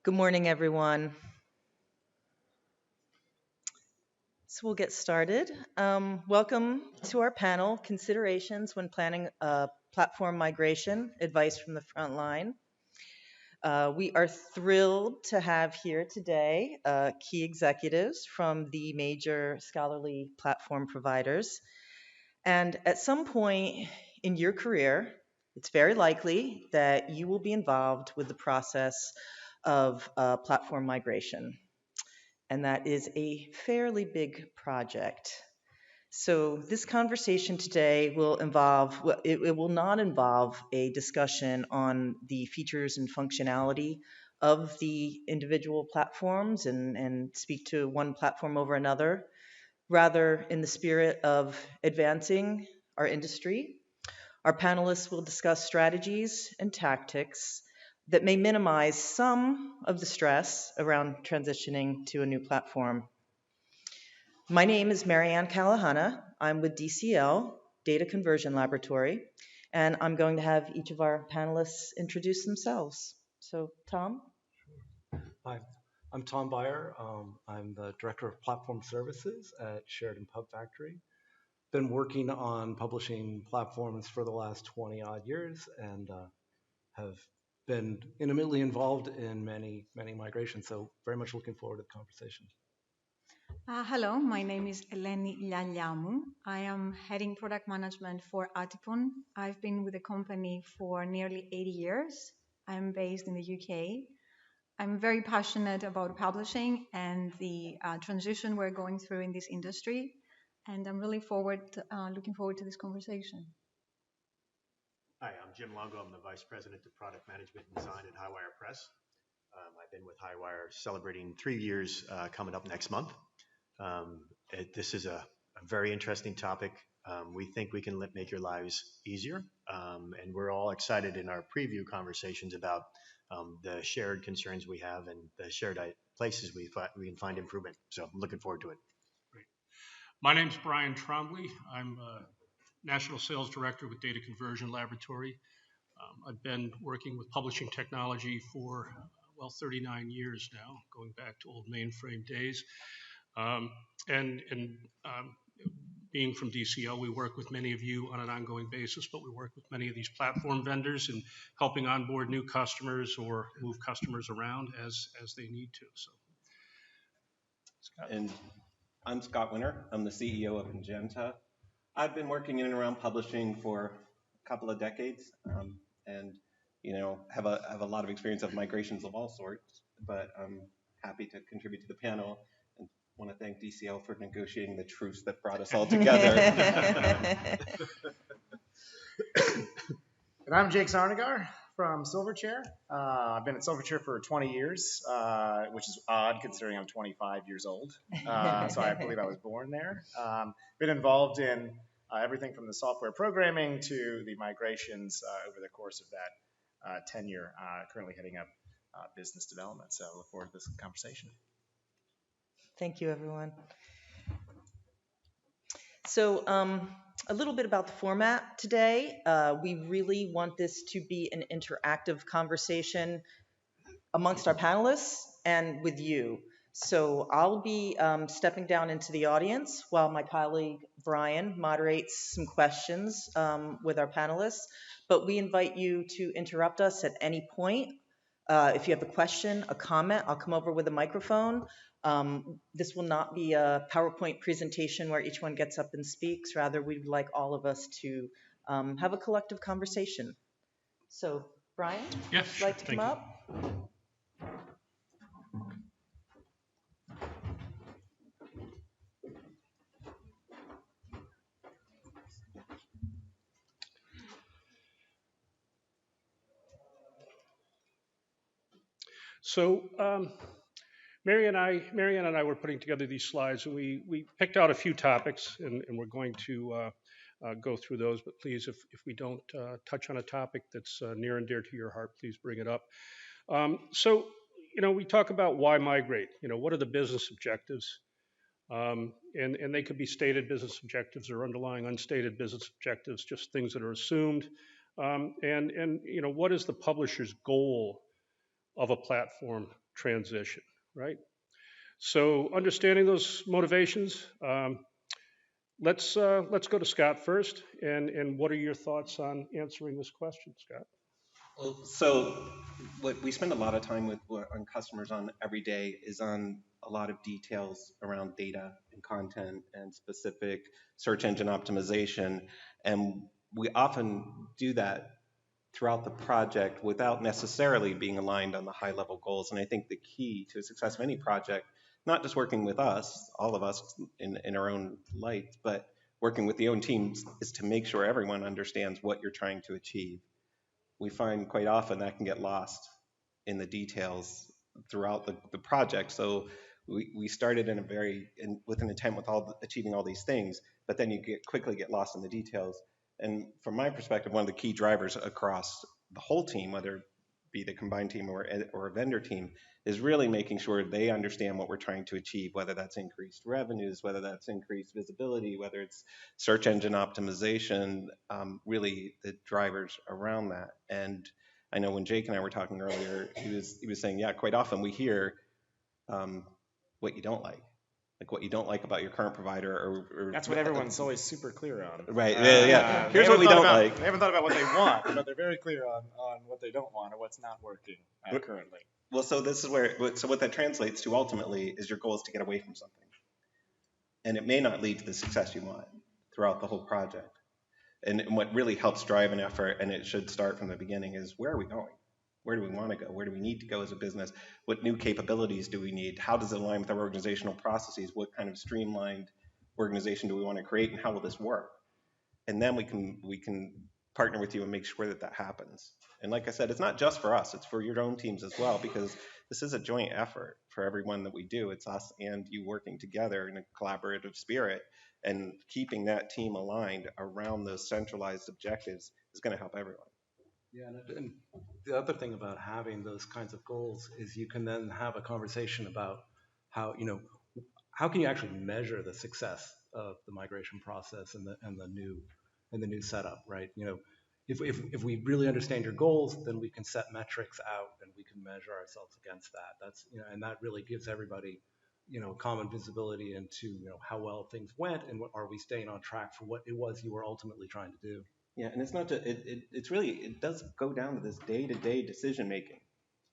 Good morning, everyone. So we'll get started. Welcome to our panel, Considerations when Planning a Platform Migration, Advice from the Front Line. We are thrilled to have here today key executives from the major scholarly platform providers. And at some point in your career, it's very likely that you will be involved with the process of platform migration. And that is a fairly big project. So this conversation today will involve, well, it will not involve a discussion on the features and functionality of the individual platforms and speak to one platform over another. Rather, in the spirit of advancing our industry, our panelists will discuss strategies and tactics that may minimize some of the stress around transitioning to a new platform. My name is Marianne Callahanna. I'm with DCL, Data Conversion Laboratory, and I'm going to have each of our panelists introduce themselves. So, Tom? Hi, I'm Tom Byer. I'm the Director of Platform Services at Sheridan Pub Factory. Been working on publishing platforms for the last 20 odd years and have been intimately involved in many migrations. So very much looking forward to the conversation. Hello, my name is Eleni Lialiamu. I am heading product management for Atipon. I've been with the company for nearly 80 years. I'm based in the UK. I'm very passionate about publishing and the transition we're going through in this industry, and I'm really looking forward to this conversation. Hi, I'm Jim Longo. I'm the Vice President of Product Management and Design at Highwire Press. I've been with Highwire celebrating 3 years coming up next month. This is a very interesting topic. We think we can make your lives easier, and we're all excited in our preview conversations about the shared concerns we have and the shared places we can find improvement. So I'm looking forward to it. Great. My name's Brian Trombley. I'm National Sales Director with Data Conversion Laboratory. I've been working with publishing technology for, 39 years now, going back to old mainframe days. Being from DCL, we work with many of you on an ongoing basis, but we work with many of these platform vendors in helping onboard new customers or move customers around as they need to. So, Scott. And I'm Scott Winter. I'm the CEO of Ingenta. I've been working in and around publishing for a couple of decades, and have a lot of experience of migrations of all sorts. But I'm happy to contribute to the panel. Want to thank DCL for negotiating the truce that brought us all together. And I'm Jake Zarnagar from Silverchair. I've been at Silverchair for 20 years, which is odd considering I'm 25 years old. So I believe I was born there. Been involved in everything from the software programming to the migrations over the course of that tenure, currently heading up business development. So I look forward to this conversation. Thank you, everyone. So a little bit about the format today. We really want this to be an interactive conversation amongst our panelists and with you. So I'll be stepping down into the audience while my colleague Brian moderates some questions with our panelists. But we invite you to interrupt us at any point. If you have a question, a comment, I'll come over with a microphone. This will not be a PowerPoint presentation where each one gets up and speaks. Rather, we'd like all of us to have a collective conversation. So, Brian, yeah, would you like to come up? So Marianne and I were putting together these slides, and we picked out a few topics, and we're going to go through those. But please, if we don't touch on a topic that's near and dear to your heart, please bring it up. So, we talk about why migrate. What are the business objectives? And they could be stated business objectives or underlying unstated business objectives, just things that are assumed. And what is the publisher's goal of a platform transition, right? So understanding those motivations, let's go to Scott first. And what are your thoughts on answering this question, Scott? Well, so what we spend a lot of time with on customers on every day is on a lot of details around data and content and specific search engine optimization. And we often do that throughout the project without necessarily being aligned on the high level goals. And I think the key to the success of any project, not just working with us, all of us in our own light, but working with the own teams, is to make sure everyone understands what you're trying to achieve. We find quite often that can get lost in the details throughout the project. So we started with an intent with achieving all these things, but then you quickly get lost in the details. And from my perspective, one of the key drivers across the whole team, whether it be the combined team or a vendor team, is really making sure they understand what we're trying to achieve, whether that's increased revenues, whether that's increased visibility, whether it's search engine optimization, really the drivers around that. And I know when Jake and I were talking earlier, he was saying, yeah, quite often we hear what you don't like what you don't like about your current provider, or That's what everyone's always super clear on. right. Yeah. Here's what we don't like. They haven't thought about what they want, but they're very clear on what they don't want or what's not working currently. Well, so this is what that translates to ultimately is your goal is to get away from something, and it may not lead to the success you want throughout the whole project. And what really helps drive an effort, and it should start from the beginning, is where are we going? Where do we want to go? Where do we need to go as a business? What new capabilities do we need? How does it align with our organizational processes? What kind of streamlined organization do we want to create, and how will this work? And then we can partner with you and make sure that that happens. And like I said, it's not just for us, it's for your own teams as well, because this is a joint effort for everyone that we do. It's us and you working together in a collaborative spirit, and keeping that team aligned around those centralized objectives is going to help everyone. Yeah, and the other thing about having those kinds of goals is you can then have a conversation about how, how can you actually measure the success of the migration process and the new setup, right? If we really understand your goals, then we can set metrics out and we can measure ourselves against that. That's and that really gives everybody common visibility into how well things went, and are we staying on track for what it was you were ultimately trying to do. Yeah, and it's not just, it's really, it does go down to this day-to-day decision making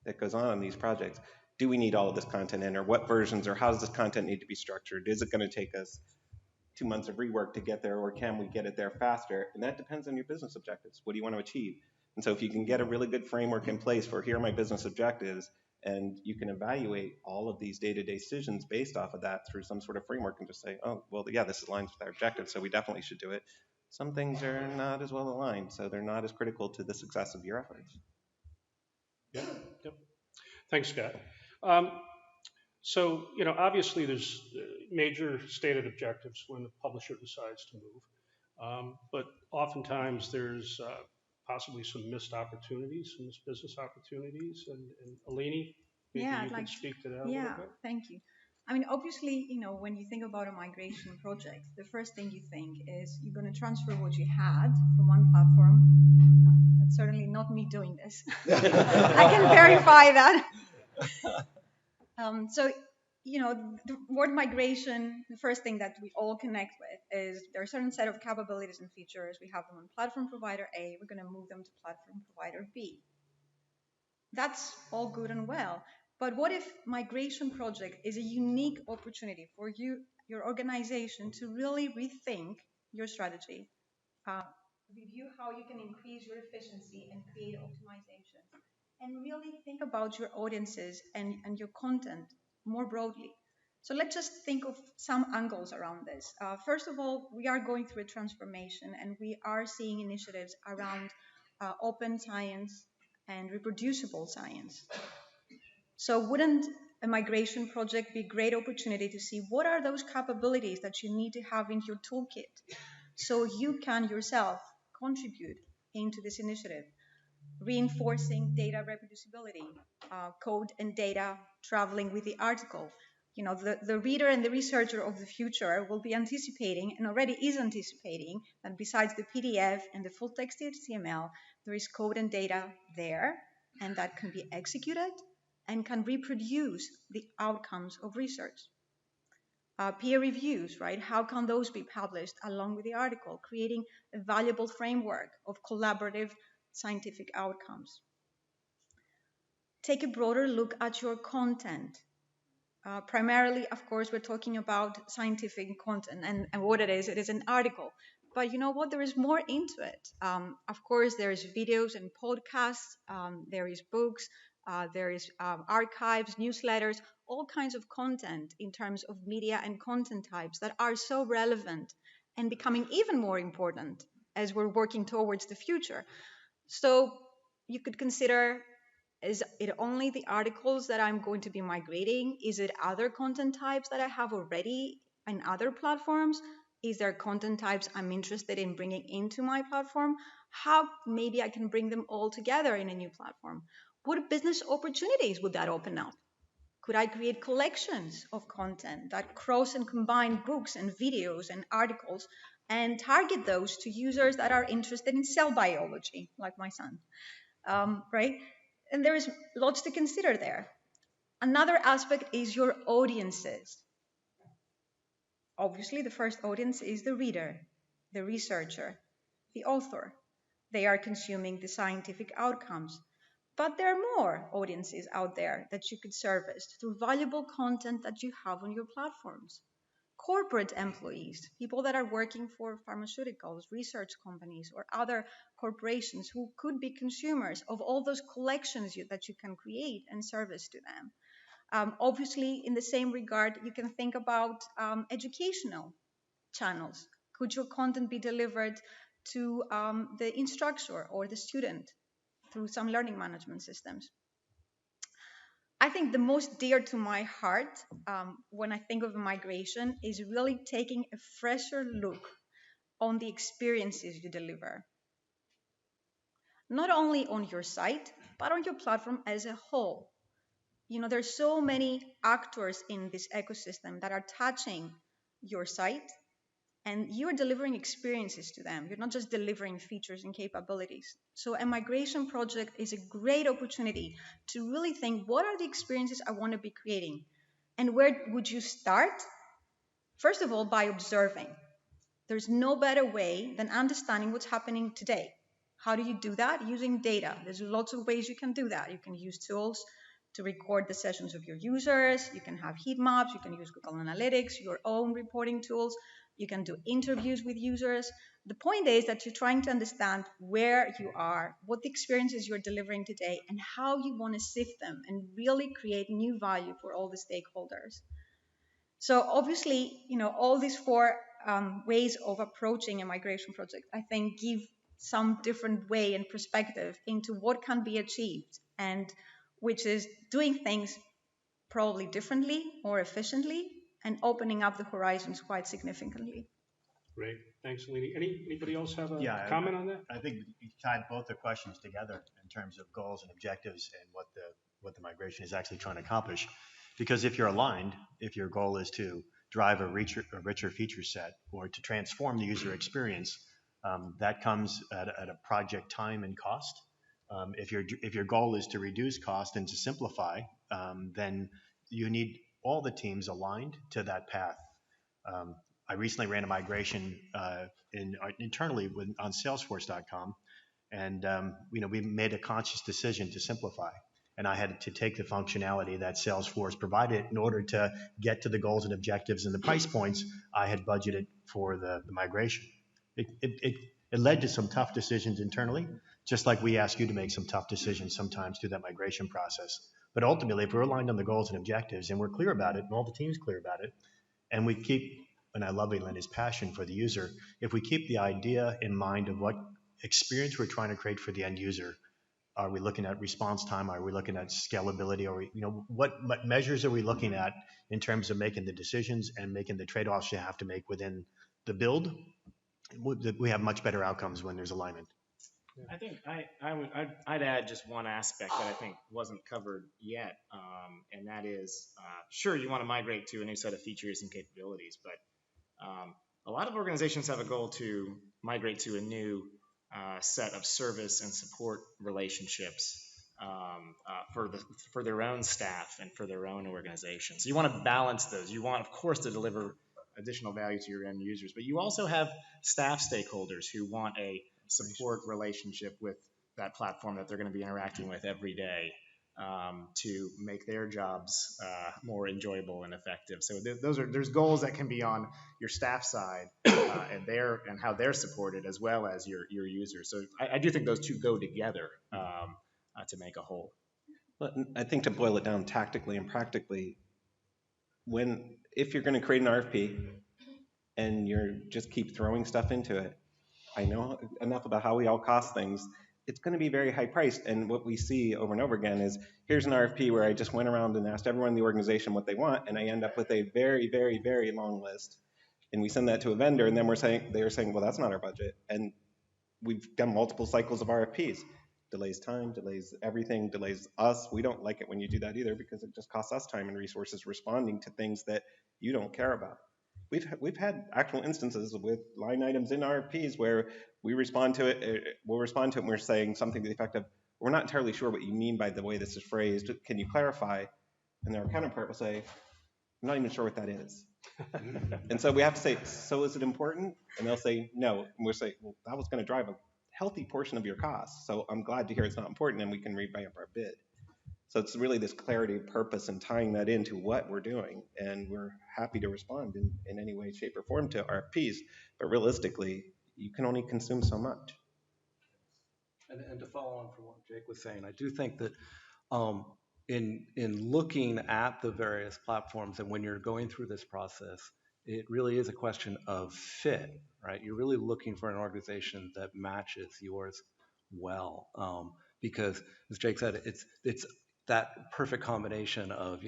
that goes on in these projects. Do we need all of this content in, or what versions, or how does this content need to be structured? Is it going to take us 2 months of rework to get there, or can we get it there faster? And that depends on your business objectives. What do you want to achieve? And so if you can get a really good framework in place for here are my business objectives, and you can evaluate all of these day-to-day decisions based off of that through some sort of framework, and just say, oh, well, yeah, this aligns with our objectives, so we definitely should do it. Some things are not as well aligned, so they're not as critical to the success of your efforts. Yep. Thanks, Scott. So, obviously there's major stated objectives when the publisher decides to move. But oftentimes there's possibly some missed opportunities, some missed business opportunities. And Eleni, maybe you can speak to that a little bit? Thank you. I mean, obviously, when you think about a migration project, the first thing you think is you're going to transfer what you had from one platform. That's certainly not me doing this. I can verify that. So, the word migration, the first thing that we all connect with is there are a certain set of capabilities and features. We have them on platform provider A. We're going to move them to platform provider B. That's all good and well. But what if migration project is a unique opportunity for you, your organization, to really rethink your strategy, review how you can increase your efficiency and create optimization, and really think about your audiences and your content more broadly. So let's just think of some angles around this. First of all, we are going through a transformation, and we are seeing initiatives around open science and reproducible science. So wouldn't a migration project be a great opportunity to see what are those capabilities that you need to have in your toolkit so you can yourself contribute into this initiative? Reinforcing data reproducibility, code and data traveling with the article. The reader and the researcher of the future will be anticipating, and already is anticipating, that besides the PDF and the full text HTML, there is code and data there, and that can be executed and can reproduce the outcomes of research. Peer reviews, right? How can those be published along with the article, creating a valuable framework of collaborative scientific outcomes? Take a broader look at your content. Primarily, of course, we're talking about scientific content and what it is an article. But you know what? There is more into it. Of course, there is videos and podcasts, there is books, there is archives, newsletters, all kinds of content in terms of media and content types that are so relevant and becoming even more important as we're working towards the future. So you could consider, is it only the articles that I'm going to be migrating? Is it other content types that I have already in other platforms? Is there content types I'm interested in bringing into my platform? How maybe I can bring them all together in a new platform? What business opportunities would that open up? Could I create collections of content that cross and combine books and videos and articles and target those to users that are interested in cell biology, like my son, right? And there is lots to consider there. Another aspect is your audiences. Obviously, the first audience is the reader, the researcher, the author. They are consuming the scientific outcomes. But there are more audiences out there that you could service through valuable content that you have on your platforms. Corporate employees, people that are working for pharmaceuticals, research companies, or other corporations who could be consumers of all those collections that you can create and service to them. Obviously, in the same regard, you can think about educational channels. Could your content be delivered to the instructor or the student through some learning management systems? I think the most dear to my heart when I think of migration is really taking a fresher look on the experiences you deliver. Not only on your site, but on your platform as a whole. You know, there's so many actors in this ecosystem that are touching your site, and you're delivering experiences to them. You're not just delivering features and capabilities. So a migration project is a great opportunity to really think, what are the experiences I want to be creating? And where would you start? First of all, by observing. There's no better way than understanding what's happening today. How do you do that? Using data. There's lots of ways you can do that. You can use tools to record the sessions of your users. You can have heat maps. You can use Google Analytics, your own reporting tools. You can do interviews with users. The point is that you're trying to understand where you are, what the experiences you're delivering today, and how you want to sift them and really create new value for all the stakeholders. So obviously, you know, all these four ways of approaching a migration project, I think, give some different way and perspective into what can be achieved, and which is doing things probably differently, more efficiently, and opening up the horizons quite significantly. Great. Thanks, Eleni. Anybody else have a Yeah, comment on that? I think you tied both the questions together in terms of goals and objectives and what the migration is actually trying to accomplish. Because if you're aligned, if your goal is to drive a richer feature set or to transform the user experience, that comes at a project time and cost. If your goal is to reduce cost and to simplify, then you need all the teams aligned to that path. I recently ran a migration internally on Salesforce.com, and we made a conscious decision to simplify. And I had to take the functionality that Salesforce provided in order to get to the goals and objectives and the price points I had budgeted for the migration. It led to some tough decisions internally, just like we ask you to make some tough decisions sometimes through that migration process. But ultimately, if we're aligned on the goals and objectives and we're clear about it, and all the team's clear about it, and we keep, and I love Elena's passion for the user, if we keep the idea in mind of what experience we're trying to create for the end user, are we looking at response time? Are we looking at scalability? Or what measures are we looking at in terms of making the decisions and making the trade-offs you have to make within the build? We have much better outcomes when there's alignment. I think I'd add just one aspect that I think wasn't covered yet, and that is, sure, you want to migrate to a new set of features and capabilities, but a lot of organizations have a goal to migrate to a new set of service and support relationships for their own staff and for their own organization. So you want to balance those. You want, of course, to deliver additional value to your end users, but you also have staff stakeholders who want a support relationship with that platform that they're going to be interacting with every day, to make their jobs more enjoyable and effective. So there's goals that can be on your staff side, and how they're supported, as well as your users. So I do think those two go together, to make a whole. But I think to boil it down tactically and practically, if you're going to create an RFP and you're just keep throwing stuff into it, I know enough about how we all cost things. It's going to be very high priced. And what we see over and over again is, here's an RFP where I just went around and asked everyone in the organization what they want, and I end up with a very, very, very long list. And we send that to a vendor, and then they're saying, well, that's not our budget. And we've done multiple cycles of RFPs. Delays time, delays everything, delays us. We don't like it when you do that either, because it just costs us time and resources responding to things that you don't care about. We've had actual instances with line items in RFPs where we'll respond to it, and we're saying something to the effect of, we're not entirely sure what you mean by the way this is phrased. Can you clarify? And their counterpart will say, I'm not even sure what that is. And so we have to say, so is it important? And they'll say, no. And we'll say, well, that was going to drive a healthy portion of your costs. So I'm glad to hear it's not important, and we can revamp our bid. So it's really this clarity of purpose and tying that into what we're doing. And we're happy to respond in any way, shape, or form to RFPs. But realistically, you can only consume so much. And to follow on from what Jake was saying, I do think that in looking at the various platforms, and when you're going through this process, it really is a question of fit, right? You're really looking for an organization that matches yours well, because as Jake said, it's that perfect combination of,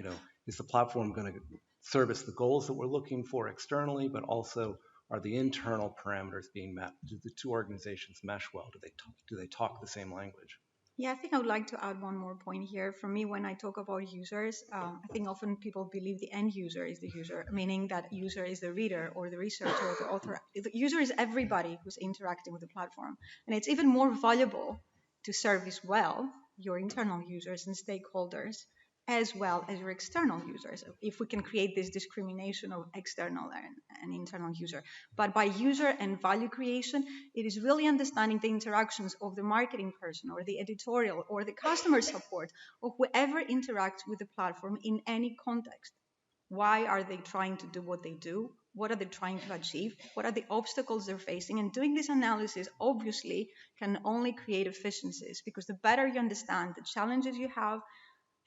is the platform going to service the goals that we're looking for externally, but also are the internal parameters being met? Do the two organizations mesh well? Do they talk the same language? Yeah, I think I would like to add one more point here. For me, when I talk about users, I think often people believe the end user is the user, meaning that user is the reader or the researcher or the author. The user is everybody who's interacting with the platform. And it's even more valuable to service well your internal users and stakeholders, as well as your external users, if we can create this discrimination of external and internal user. But by user and value creation, it is really understanding the interactions of the marketing person or the editorial or the customer support or whoever interacts with the platform in any context. Why are they trying to do what they do? What are they trying to achieve? What are the obstacles they're facing? And doing this analysis obviously can only create efficiencies, because the better you understand the challenges you have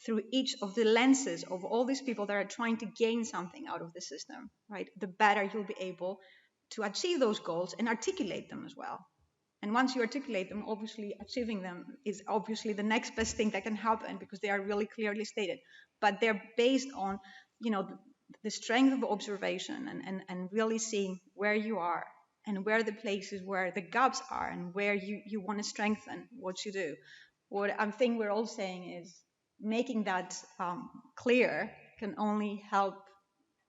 through each of the lenses of all these people that are trying to gain something out of the system, right, the better you'll be able to achieve those goals and articulate them as well. And once you articulate them, obviously achieving them is obviously the next best thing that can happen, because they are really clearly stated. But they're based on, the strength of observation and really seeing where you are and where the places where the gaps are and where you want to strengthen what you do. What I think we're all saying is making that clear can only help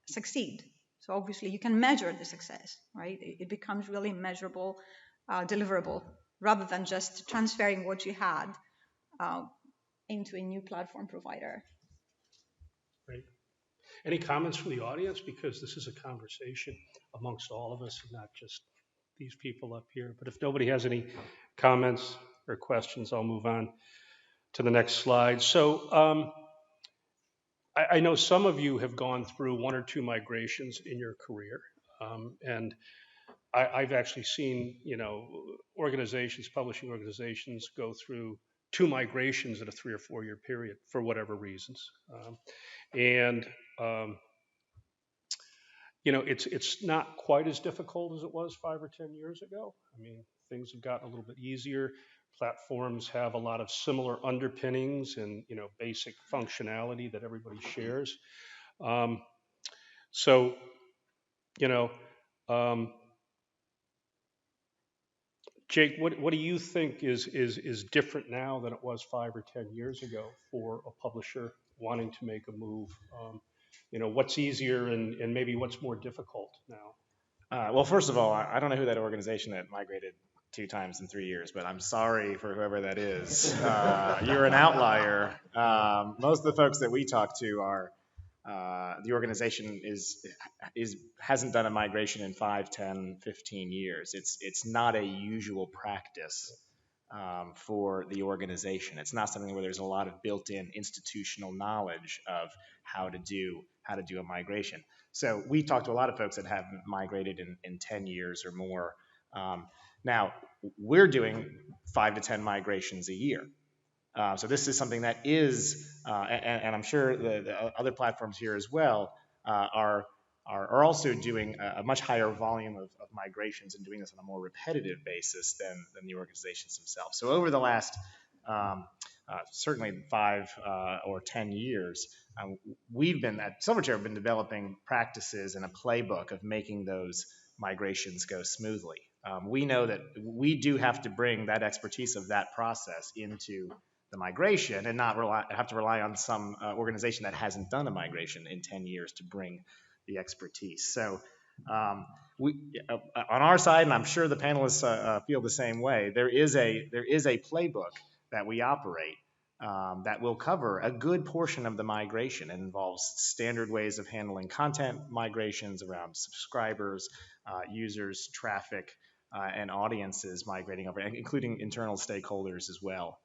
succeed. So obviously you can measure the success, right? It becomes really measurable, deliverable, rather than just transferring what you had into a new platform provider. Great. Any comments from the audience? Because this is a conversation amongst all of us, and not just these people up here. But if nobody has any comments or questions, I'll move on to the next slide. So I know some of you have gone through one or two migrations in your career, and I've actually seen, publishing organizations go through two migrations in a 3 or 4 year period for whatever reasons. And it's not quite as difficult as it was 5 or 10 years ago. I mean, things have gotten a little bit easier. Platforms have a lot of similar underpinnings and basic functionality that everybody shares. So, Jake, what do you think is different now than it was 5 or 10 years ago for a publisher wanting to make a move? What's easier and maybe what's more difficult now? Well, first of all, I don't know who that organization that migrated 2 times in 3 years, but I'm sorry for whoever that is. You're an outlier. Most of the folks that we talk to are the organization hasn't done a migration in 5, 10, 15 years. It's not a usual practice for the organization. It's not something where there's a lot of built-in institutional knowledge of how to do a migration. So we talked to a lot of folks that haven't migrated in 10 years or more. Now we're doing 5 to 10 migrations a year. So this is something that is, and I'm sure the other platforms here as well are also doing a much higher volume of migrations and doing this on a more repetitive basis than the organizations themselves. So over the last certainly 5 or 10 years, we've been at Silverchair been developing practices and a playbook of making those migrations go smoothly. We know that we do have to bring that expertise of that process into the migration and not have to rely on some organization that hasn't done a migration in 10 years to bring the expertise. So we, on our side, and I'm sure the panelists feel the same way, there is a playbook that we operate that will cover a good portion of the migration. It involves standard ways of handling content migrations around subscribers, users, traffic, and audiences migrating over, including internal stakeholders as well.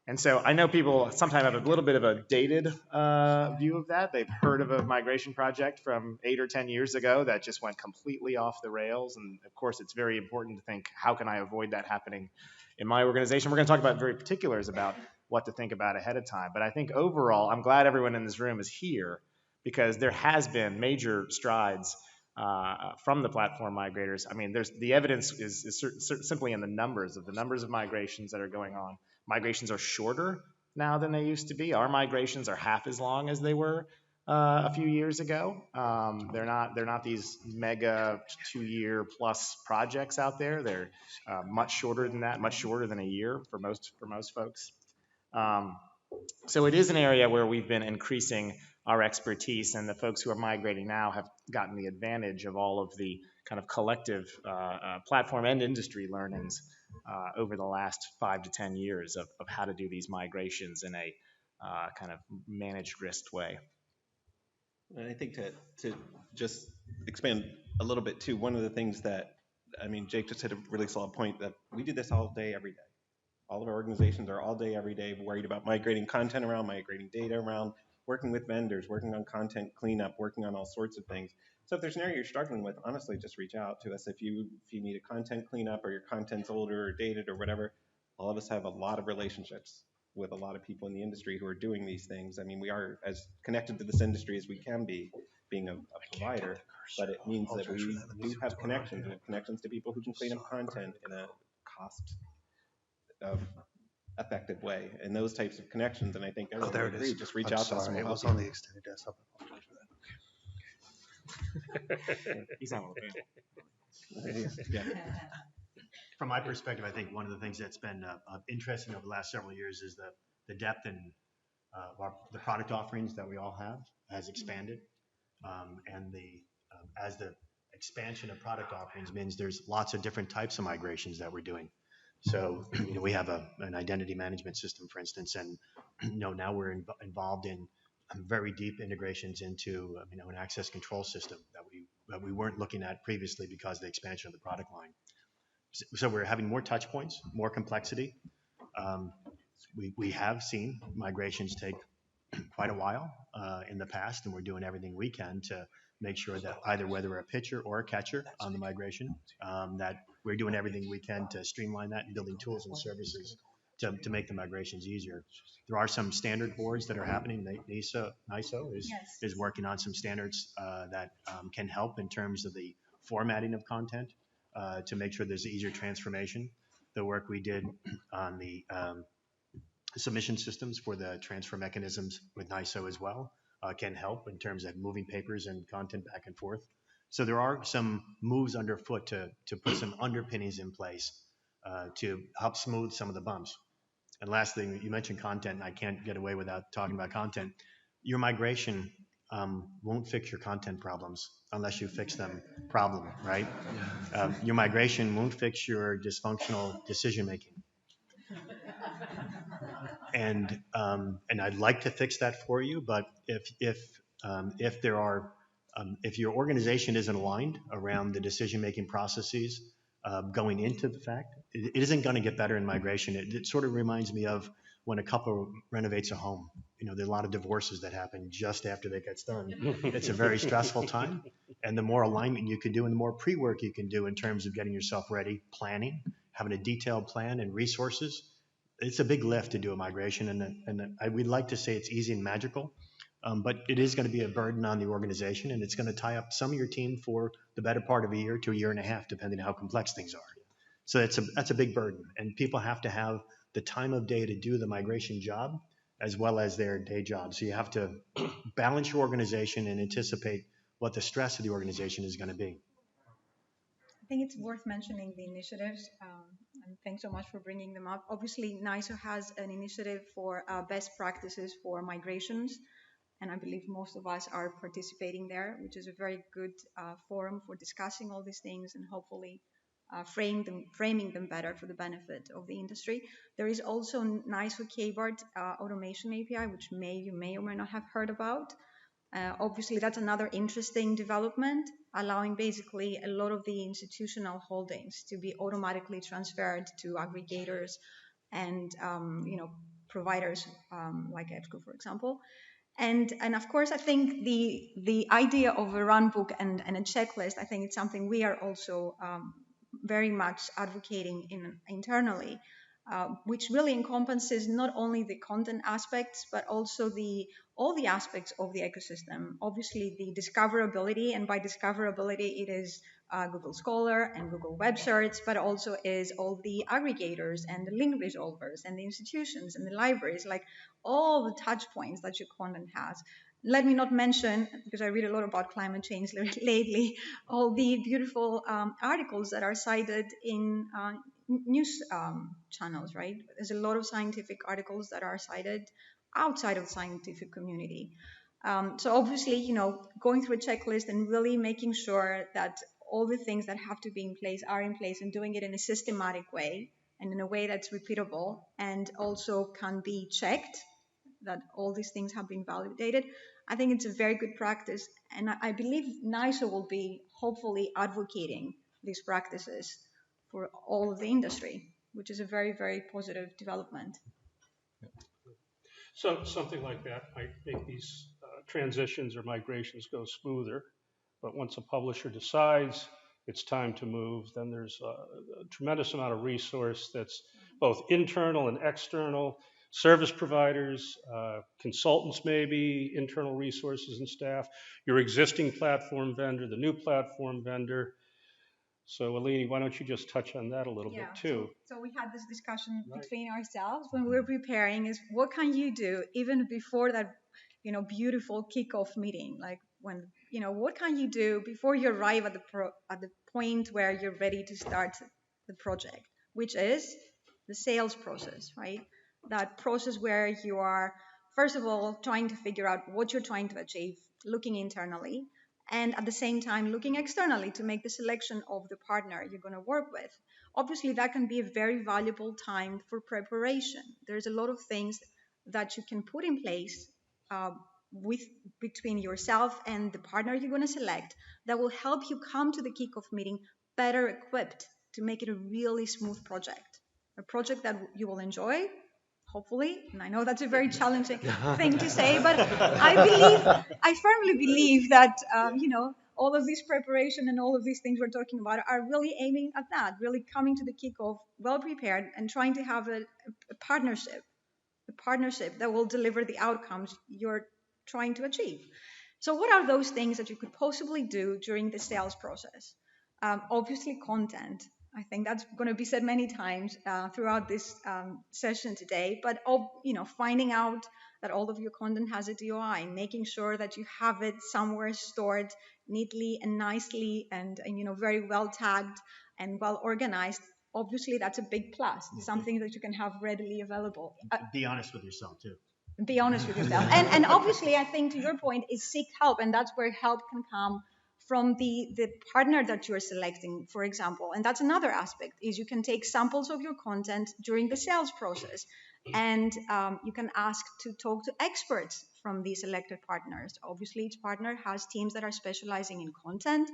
And so I know people sometimes have a little bit of a dated view of that. They've heard of a migration project from 8 or 10 years ago that just went completely off the rails. And of course, it's very important to think, how can I avoid that happening in my organization? We're going to talk about very particulars about what to think about ahead of time. But I think overall, I'm glad everyone in this room is here because there has been major strides from the platform migrators. I mean, the evidence is simply in the numbers of migrations that are going on. Migrations are shorter now than they used to be. Our migrations are half as long as they were a few years ago. They're not these mega 2-year plus projects out there. They're much shorter than that, much shorter than a year for most folks. So it is an area where we've been increasing our expertise, and the folks who are migrating now have gotten the advantage of all of the kind of collective platform and industry learnings over the last 5 to 10 years of how to do these migrations in a kind of managed risk way. And I think to just expand a little bit too, one of the things that, I mean, Jake just hit a really solid point that we do this all day, every day. All of our organizations are all day, every day worried about migrating content around, migrating data around, working with vendors, working on content cleanup, working on all sorts of things. So if there's an area you're struggling with, honestly, just reach out to us. If you need a content cleanup or your content's older or dated or whatever, all of us have a lot of relationships with a lot of people in the industry who are doing these things. I mean, we are as connected to this industry as we can be, being a provider, but it means that we do have connections. We have connections to people who can clean up content in a cost effective way, and those types of connections. And I think everyone would agree. Just reach out to us and we'll help you. On the extended desktop. He's on the panel. Yeah. From my perspective, I think one of the things that's been interesting over the last several years is the depth and the product offerings that we all have has expanded, and as the expansion of product offerings means there's lots of different types of migrations that we're doing. So we have an identity management system, for instance, and now we're involved in very deep integrations into an access control system that we weren't looking at previously because of the expansion of the product line. So we're having more touch points, more complexity. We have seen migrations take quite a while in the past, and we're doing everything we can to make sure that either whether we're a pitcher or a catcher on the migration, that we're doing everything we can to streamline that and building tools and services to make the migrations easier. There are some standard boards that are happening. NISO is working on some standards that can help in terms of the formatting of content to make sure there's easier transformation. The work we did on the submission systems for the transfer mechanisms with NISO as well can help in terms of moving papers and content back and forth. So there are some moves underfoot to put some underpinnings in place to help smooth some of the bumps. And last thing, you mentioned content, and I can't get away without talking about content. Your migration won't fix your content problems unless you fix them problem, right? Your migration won't fix your dysfunctional decision making. And I'd like to fix that for you, but if there are if your organization isn't aligned around the decision making processes going into the fact, it isn't going to get better in migration. It sort of reminds me of when a couple renovates a home. You know, there are a lot of divorces that happen just after that gets done. It's a very stressful time, and the more alignment you can do, and the more pre-work you can do in terms of getting yourself ready, planning, having a detailed plan and resources, it's a big lift to do a migration, we'd like to say it's easy and magical, but it is going to be a burden on the organization, and it's going to tie up some of your team for the better part of a year to a year and a half, depending on how complex things are. So that's a big burden, and people have to have the time of day to do the migration job as well as their day job. So you have to balance your organization and anticipate what the stress of the organization is going to be. I think it's worth mentioning the initiatives, and thanks so much for bringing them up. Obviously, NISO has an initiative for best practices for migrations, and I believe most of us are participating there, which is a very good forum for discussing all these things and hopefully framing them better for the benefit of the industry. There is also NISO KBART automation API, which you may or may not have heard about. Obviously, that's another interesting development, allowing basically a lot of the institutional holdings to be automatically transferred to aggregators and providers like EBSCO, for example. And of course, I think the idea of a run book and a checklist, I think it's something we are also very much advocating internally, which really encompasses not only the content aspects, but also all the aspects of the ecosystem. Obviously, the discoverability, and by discoverability, it is Google Scholar and Google Web Search, but also is all the aggregators and the link resolvers and the institutions and the libraries, like all the touch points that your content has. Let me not mention, because I read a lot about climate change lately, all the beautiful articles that are cited in news channels, right? There's a lot of scientific articles that are cited outside of the scientific community. So obviously, going through a checklist and really making sure that all the things that have to be in place are in place, and doing it in a systematic way and in a way that's repeatable and also can be checked that all these things have been validated. I think it's a very good practice, and I believe NISO will be hopefully advocating these practices for all of the industry, which is a very, very positive development. So something like that might make these transitions or migrations go smoother. But once a publisher decides it's time to move, then there's a tremendous amount of resource that's both internal and external, service providers, consultants maybe, internal resources and staff, your existing platform vendor, the new platform vendor. So, Alini, why don't you just touch on that a little bit too? So we had this discussion between ourselves when we were preparing, is what can you do even before that, beautiful kickoff meeting? Like when, what can you do before you arrive at the point where you're ready to start the project, which is the sales process, right? That process where you are, first of all, trying to figure out what you're trying to achieve, looking internally, and at the same time looking externally to make the selection of the partner you're going to work with. Obviously, that can be a very valuable time for preparation. There's a lot of things that you can put in place between yourself and the partner you're going to select that will help you come to the kickoff meeting better equipped to make it a really smooth project, a project that you will enjoy, hopefully. And I know that's a very challenging thing to say, but I firmly believe that, all of this preparation and all of these things we're talking about are really aiming at that, really coming to the kickoff well prepared and trying to have a partnership that will deliver the outcomes you're trying to achieve. So what are those things that you could possibly do during the sales process? Obviously, content. I think that's going to be said many times throughout this session today. But finding out that all of your content has a DOI, making sure that you have it somewhere stored neatly and nicely, and very well tagged and well organized. Obviously, that's a big plus. It's something that you can have readily available. Be honest with yourself too. Be honest with yourself. And obviously, I think to your point is seek help, and that's where help can come from the partner that you're selecting, for example. And that's another aspect, is you can take samples of your content during the sales process, and you can ask to talk to experts from the selected partners. Obviously, each partner has teams that are specializing in content.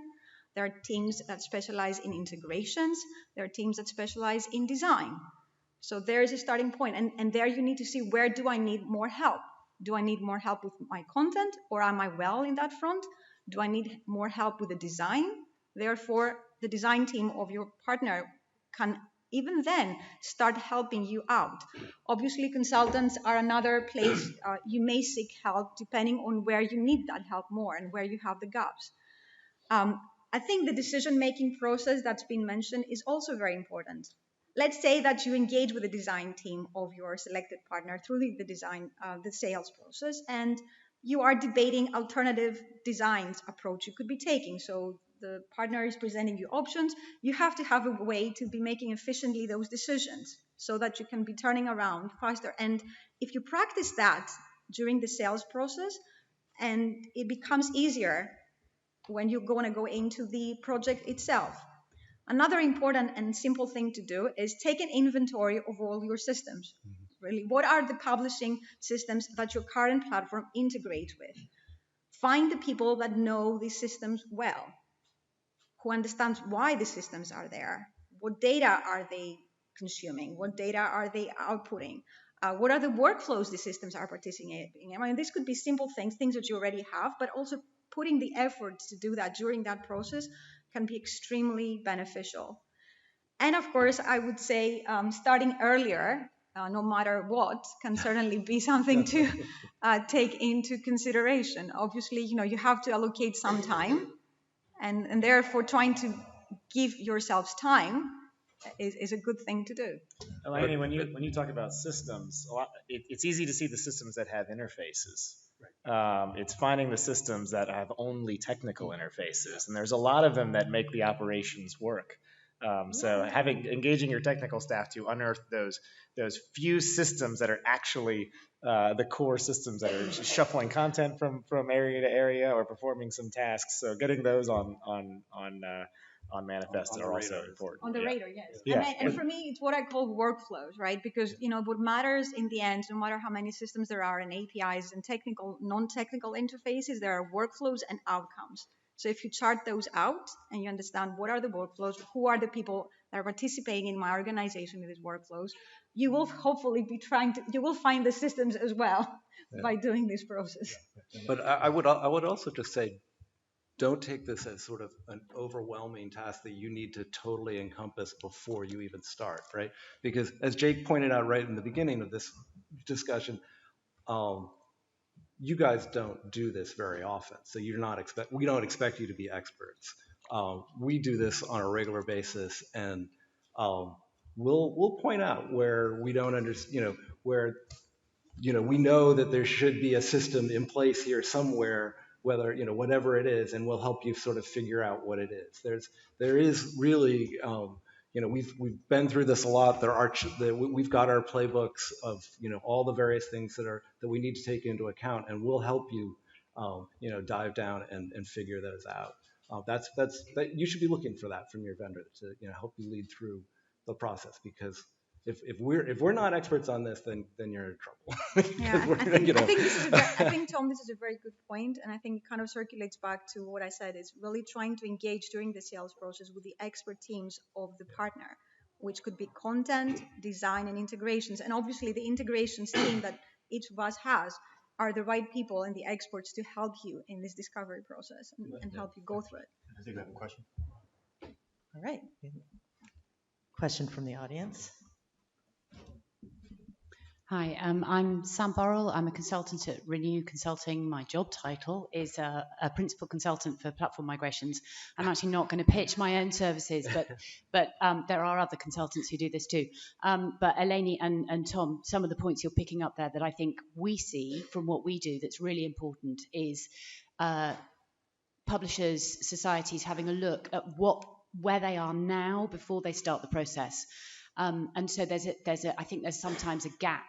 There are teams that specialize in integrations. There are teams that specialize in design. So there's a starting point, and there you need to see, where do I need more help? Do I need more help with my content, or am I well in that front? Do I need more help with the design? Therefore, the design team of your partner can even then start helping you out. Obviously, consultants are another place you may seek help depending on where you need that help more and where you have the gaps. I think the decision-making process that's been mentioned is also very important. Let's say that you engage with the design team of your selected partner through the design, the sales process, and you are debating alternative designs approach you could be taking. So the partner is presenting you options. You have to have a way to be making efficiently those decisions so that you can be turning around faster. And if you practice that during the sales process, and it becomes easier when you're going to go into the project itself. Another important and simple thing to do is take an inventory of all your systems. Really, what are the publishing systems that your current platform integrates with? Find the people that know these systems well, who understands why the systems are there. What data are they consuming? What data are they outputting? What are the workflows the systems are participating in? I mean, this could be simple things that you already have, but also putting the effort to do that during that process can be extremely beneficial. And of course, I would say starting earlier, no matter what, can certainly be something to take into consideration. Obviously, you have to allocate some time, and therefore trying to give yourselves time is a good thing to do. Elaine, when you talk about systems, it's easy to see the systems that have interfaces. It's finding the systems that have only technical interfaces, and there's a lot of them that make the operations work. So engaging your technical staff to unearth those few systems that are actually the core systems that are just shuffling content from area to area or performing some tasks. So getting those on manifest are also important. On the radar, yes. Yeah. And for me, it's what I call workflows, right? Because what matters in the end, no matter how many systems there are and APIs and technical, non-technical interfaces, there are workflows and outcomes. So if you chart those out and you understand what are the workflows, who are the people that are participating in my organization with these workflows, you will hopefully you will find the systems as well by doing this process. But I would also just say, don't take this as sort of an overwhelming task that you need to totally encompass before you even start, right? Because as Jake pointed out right in the beginning of this discussion, you guys don't do this very often, so we don't expect you to be experts. We do this on a regular basis, and we'll point out where we don't understand, where we know that there should be a system in place here somewhere, whether whatever it is, and we'll help you sort of figure out what it is. There is really we've been through this a lot. We've got our playbooks of all the various things that we need to take into account, and we'll help you dive down and figure those out. That you should be looking for that from your vendor to help you lead through the process, because if we're not experts on this, then you're in trouble. Yeah, I think Tom, this is a very good point, and I think it kind of circulates back to what I said. Is really trying to engage during the sales process with the expert teams of the partner, which could be content, design, and integrations. And obviously, the integrations team that each of us has are the right people and the experts to help you in this discovery process and help you go through it. I think I have a question. All right. Question from the audience. Hi, I'm Sam Burrell. I'm a consultant at Renew Consulting. My job title is a principal consultant for platform migrations. I'm actually not going to pitch my own services, but there are other consultants who do this too. But Eleni and Tom, some of the points you're picking up there that I think we see from what we do that's really important is publishers, societies having a look at where they are now before they start the process. And so I think there's sometimes a gap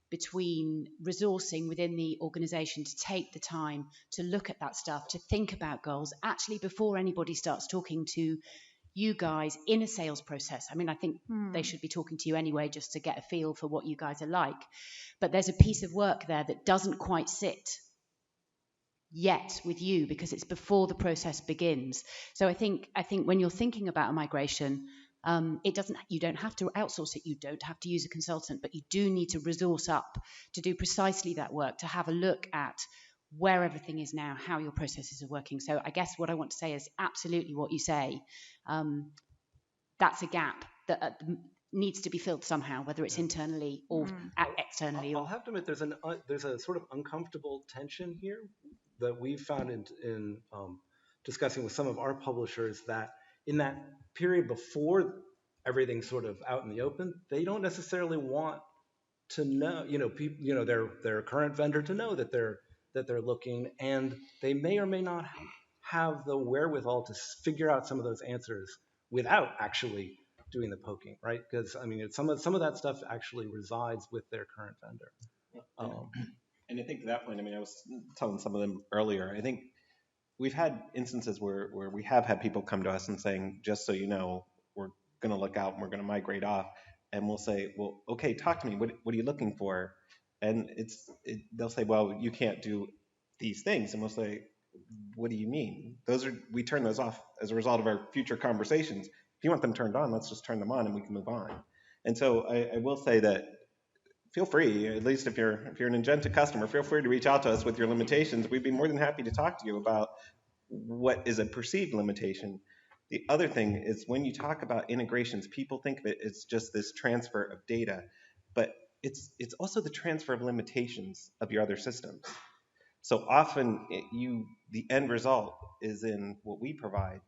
between resourcing within the organization to take the time to look at that stuff, to think about goals, actually before anybody starts talking to you guys in a sales process. I mean, I think they should be talking to you anyway, just to get a feel for what you guys are like. But there's a piece of work there that doesn't quite sit yet with you because it's before the process begins. So I think when you're thinking about a migration, you don't have to outsource it, you don't have to use a consultant, but you do need to resource up to do precisely that work, to have a look at where everything is now, how your processes are working. So I guess what I want to say is absolutely what you say. That's a gap that needs to be filled somehow, whether it's internally or externally. I'll have to admit there's a sort of uncomfortable tension here that we've found in discussing with some of our publishers, that in that period before everything's sort of out in the open, they don't necessarily want to know, people, their current vendor to know that they're looking, and they may or may not have the wherewithal to figure out some of those answers without actually doing the poking, right? Because I mean, some of that stuff actually resides with their current vendor. And I think to that point, I mean, I was telling some of them earlier, I think we've had instances where we have had people come to us and saying, just so you know, we're going to look out and we're going to migrate off. And we'll say, well, okay, talk to me. What are you looking for? And they'll say, well, you can't do these things. And we'll say, what do you mean? We turn those off as a result of our future conversations. If you want them turned on, let's just turn them on and we can move on. And so I will say that feel free, at least if you're an Ingenta customer, feel free to reach out to us with your limitations. We'd be more than happy to talk to you about what is a perceived limitation. The other thing is, when you talk about integrations, people think of it as just this transfer of data, but it's also the transfer of limitations of your other systems. So often the end result is in what we provide,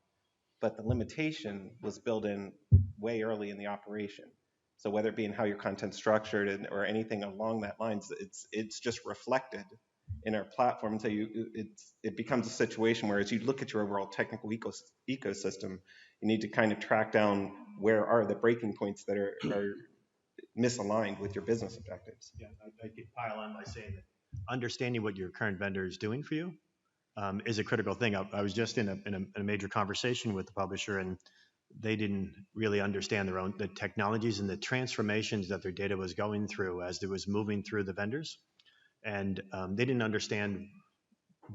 but the limitation was built in way early in the operation. So whether it be in how your content's structured or anything along that lines, it's just reflected in our platform. So it becomes a situation where, as you look at your overall technical ecosystem, you need to kind of track down where are the breaking points that are misaligned with your business objectives. Yeah, I could pile on by saying that understanding what your current vendor is doing for you is a critical thing. I was just in a major conversation with the publisher, and they didn't really understand the technologies and the transformations that their data was going through as it was moving through the vendors, and they didn't understand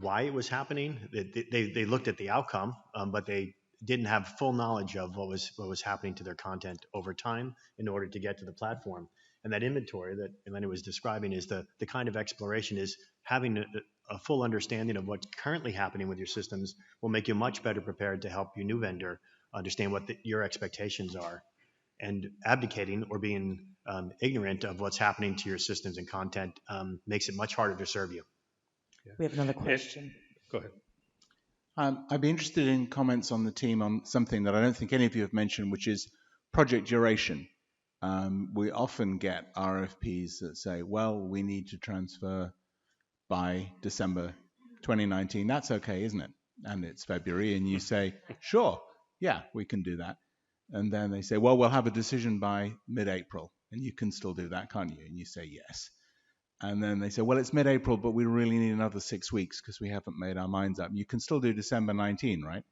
why it was happening. They looked at the outcome, but they didn't have full knowledge of what was happening to their content over time in order to get to the platform. And that inventory that Elena was describing is the kind of exploration, is having a full understanding of what's currently happening with your systems will make you much better prepared to help your new vendor understand what your expectations are. And abdicating or being ignorant of what's happening to your systems and content makes it much harder to serve you. Yeah. We have another question. Go ahead. I'd be interested in comments on the team on something that I don't think any of you have mentioned, which is project duration. We often get RFPs that say, well, we need to transfer by December 2019. That's okay, isn't it? And it's February, and you say, sure, yeah, we can do that. And then they say, well, we'll have a decision by mid-April, and you can still do that, can't you? And you say yes. And then they say, well, it's mid-April, but we really need another 6 weeks because we haven't made our minds up. You can still do December 19, right?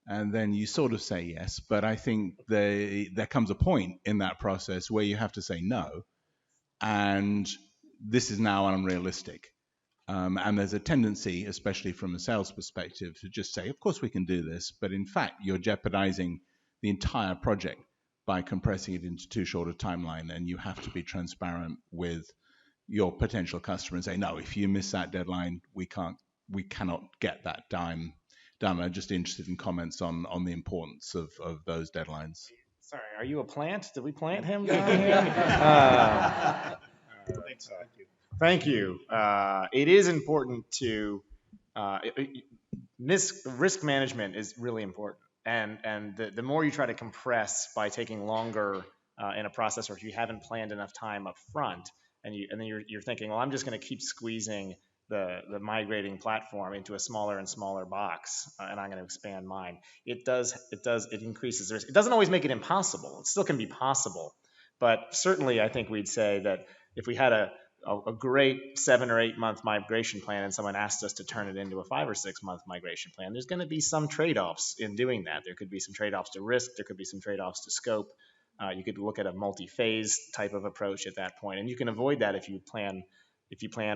And then you sort of say yes, but I think there comes a point in that process where you have to say no, and this is now unrealistic. And there's a tendency, especially from a sales perspective, to just say, of course we can do this, but in fact, you're jeopardizing the entire project by compressing it into too short a timeline, and you have to be transparent with your potential customer and say, no, if you miss that deadline, we cannot get that done. I'm just interested in comments on the importance of those deadlines. Sorry, are you a plant? Did we plant him down here? Thank you. It is important to risk management is really important, and the more you try to compress by taking longer in a process, or if you haven't planned enough time up front, and then you're thinking, well, I'm just going to keep squeezing the migrating platform into a smaller and smaller box, and I'm going to expand mine. It increases the risk. It doesn't always make it impossible. It still can be possible, but certainly I think we'd say that if we had a a great 7 or 8 month migration plan and someone asked us to turn it into a 5 or 6 month migration plan, there's going to be some trade-offs in doing that. There could be some trade-offs to risk. There could be some trade-offs to scope. You could look at a multi-phase type of approach at that point, and you can avoid that if you plan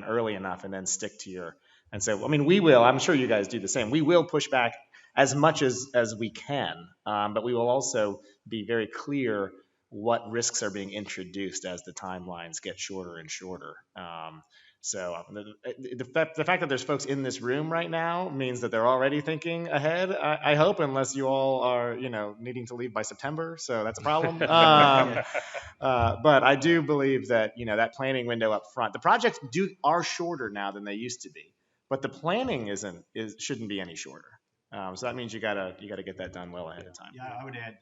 early enough and then stick to your. And so, I mean, we will. I'm sure you guys do the same. We will push back as much as we can, but we will also be very clear what risks are being introduced as the timelines get shorter and shorter. The fact that there's folks in this room right now means that they're already thinking ahead. I hope, unless you all are, needing to leave by September, so that's a problem. But I do believe that that planning window up front. The projects are shorter now than they used to be, but the planning shouldn't be any shorter. So that means you gotta get that done well ahead of time. Yeah, I would add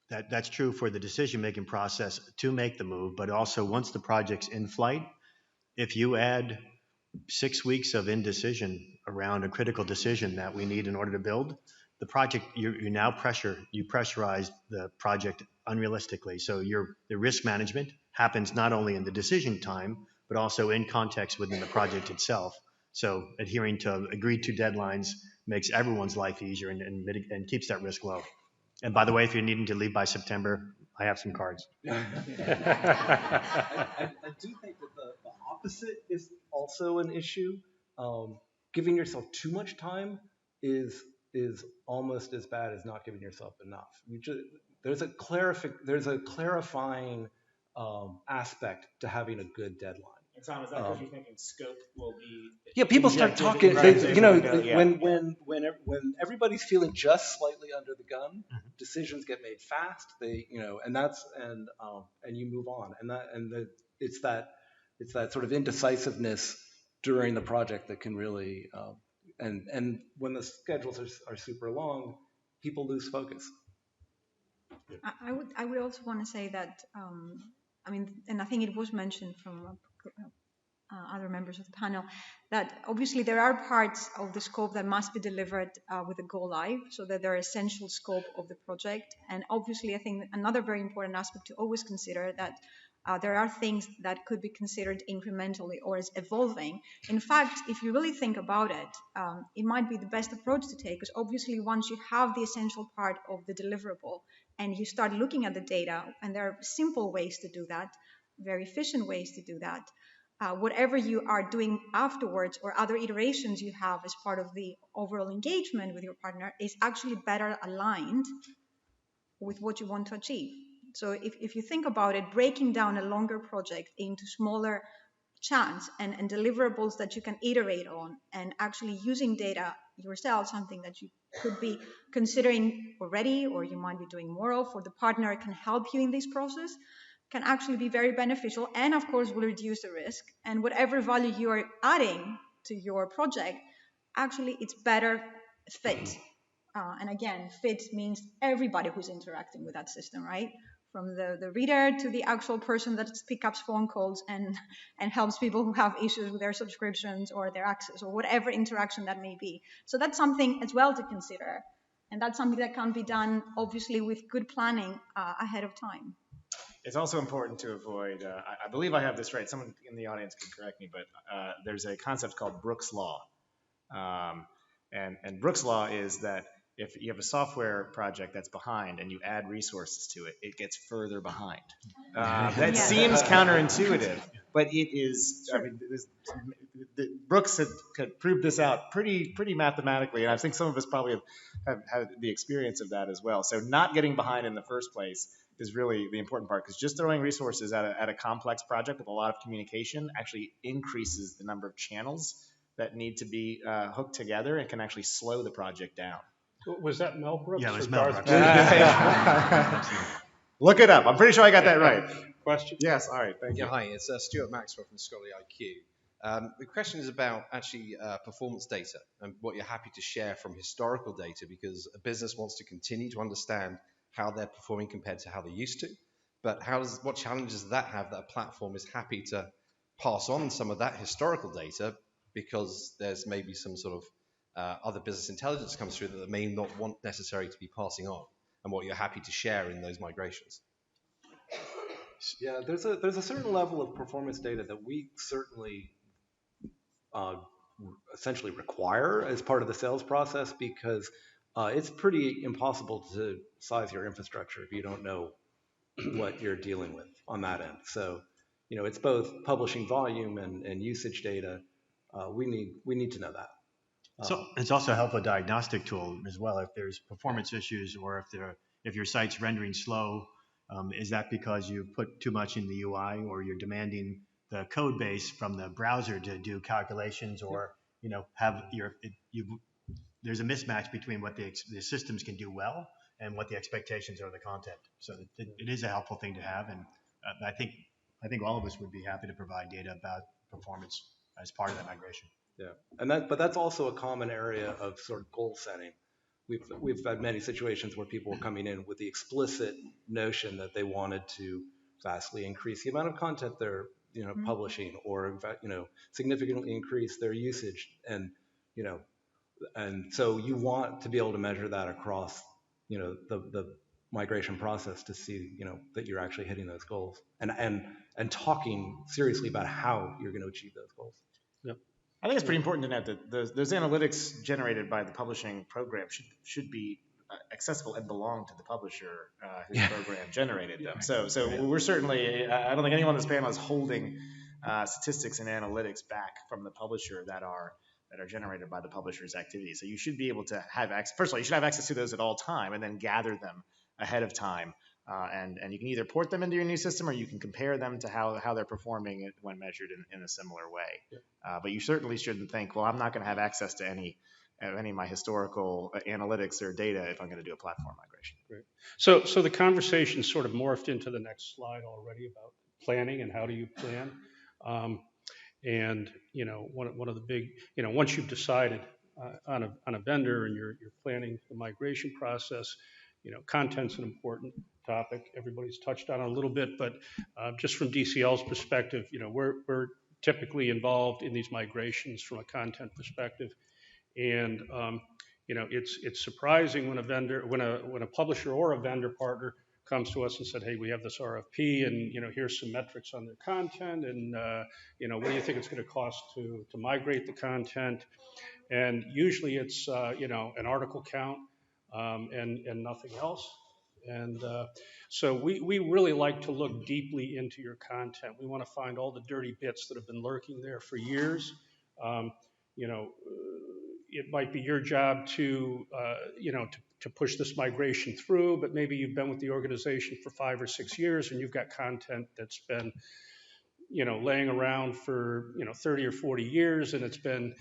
that that's true for the decision-making process to make the move, but also once the project's in flight, if you add 6 weeks of indecision around a critical decision that we need in order to build the project, you pressurize the project unrealistically. So the risk management happens not only in the decision time, but also in context within the project itself. So adhering to agreed to deadlines makes everyone's life easier and keeps that risk low. And by the way, if you're needing to leave by September, I have some cards. I do think that the opposite is also an issue. Giving yourself too much time is almost as bad as not giving yourself enough. There's a clarifying aspect to having a good deadline. And Tom, is that because you're thinking scope will be? Yeah, people start talking. When everybody's feeling just slightly under the gun, decisions get made fast. And you move on. It's that sort of indecisiveness during the project that can really and when the schedules are super long, people lose focus. I would also want to say that and I think it was mentioned from other members of the panel, that obviously there are parts of the scope that must be delivered with a go live, so that they're essential scope of the project. And obviously I think another very important aspect to always consider that there are things that could be considered incrementally or as evolving. In fact, if you really think about it, it might be the best approach to take, because obviously once you have the essential part of the deliverable and you start looking at the data, and there are simple ways to do that, very efficient ways to do that, whatever you are doing afterwards or other iterations you have as part of the overall engagement with your partner is actually better aligned with what you want to achieve. So if you think about it, breaking down a longer project into smaller chunks and deliverables that you can iterate on, and actually using data yourself, something that you could be considering already or you might be doing more of, or the partner can help you in this process, can actually be very beneficial, and of course will reduce the risk. And whatever value you are adding to your project, actually it's better fit. And again, fit means everybody who's interacting with that system, right? From the reader to the actual person that picks up phone calls and helps people who have issues with their subscriptions or their access or whatever interaction that may be. So that's something as well to consider. And that's something that can be done, obviously, with good planning ahead of time. It's also important to avoid, I believe I have this right, someone in the audience can correct me, but there's a concept called Brooks' Law. And Brooks' Law is that if you have a software project that's behind and you add resources to it, it gets further behind. That seems counterintuitive, but it is. I mean, Brooks had proved this out pretty mathematically, and I think some of us probably have had the experience of that as well. So not getting behind in the first place is really the important part, because just throwing resources at a complex project with a lot of communication actually increases the number of channels that need to be hooked together and can actually slow the project down. Was that Mel Brooks? Yeah, it was or Mel Garth Brooks. Look it up. I'm pretty sure I got that right. Question? Yes, all right, thank you. Yeah, hi, it's Stuart Maxwell from Scholarly IQ. The question is about actually performance data and what you're happy to share from historical data, because a business wants to continue to understand how they're performing compared to how they used to. But what challenges does that have that a platform is happy to pass on some of that historical data, because there's maybe some sort of other business intelligence comes through that they may not want necessarily to be passing on, and what you're happy to share in those migrations? Yeah, there's a certain level of performance data that we certainly uh, essentially require as part of the sales process because it's pretty impossible to size your infrastructure if you don't know what you're dealing with on that end. So, it's both publishing volume and usage data. We need to know that. So it's also a helpful diagnostic tool as well. If there's performance issues or if your site's rendering slow, is that because you put too much in the UI or you're demanding the code base from the browser to do calculations or have there's a mismatch between what the systems can do well and what the expectations are of the content. So it is a helpful thing to have, and I think all of us would be happy to provide data about performance as part of that migration. Yeah, but that's also a common area of sort of goal setting. We've had many situations where people were coming in with the explicit notion that they wanted to vastly increase the amount of content they're publishing, or significantly increase their usage, you know and so you want to be able to measure that across the migration process to see that you're actually hitting those goals and talking seriously about how you're going to achieve those goals. Yep. I think it's pretty important to note that those analytics generated by the publishing program should be accessible and belong to the publisher whose program generated them. So we're certainly, I don't think anyone on this panel is holding statistics and analytics back from the publisher that are generated by the publisher's activities. So you should be able to have access. First of all, you should have access to those at all time, and then gather them ahead of time. And you can either port them into your new system, or you can compare them to how they're performing when measured in a similar way. But you certainly shouldn't think, well, I'm not going to have access to any of my historical analytics or data if I'm going to do a platform migration. Great. So the conversation sort of morphed into the next slide already about planning and how do you plan. And one of the big, once you've decided on a vendor and you're planning the migration process, content's an important topic. Everybody's touched on it a little bit, but just from DCL's perspective, we're typically involved in these migrations from a content perspective, and it's surprising when a publisher or a vendor partner comes to us and said, hey, we have this RFP, and here's some metrics on their content, and what do you think it's going to cost to migrate the content? And usually it's an article count and nothing else. And so we really like to look deeply into your content. We want to find all the dirty bits that have been lurking there for years. It might be your job to push this migration through, but maybe you've been with the organization for 5 or 6 years and you've got content that's been laying around for 30 or 40 years, and it's been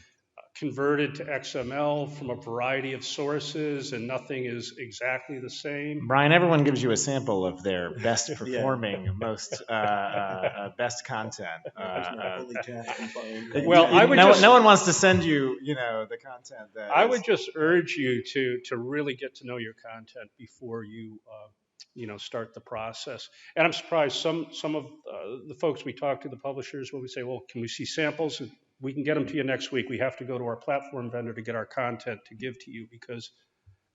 converted to XML from a variety of sources, and nothing is exactly the same. Brian, everyone gives you a sample of their best performing, most best content. Well, no one wants to send you, the content. I would just urge you to really get to know your content before you start the process. And I'm surprised some of the folks we talk to, the publishers, when we say, well, can we see samples? We can get them to you next week. We have to go to our platform vendor to get our content to give to you because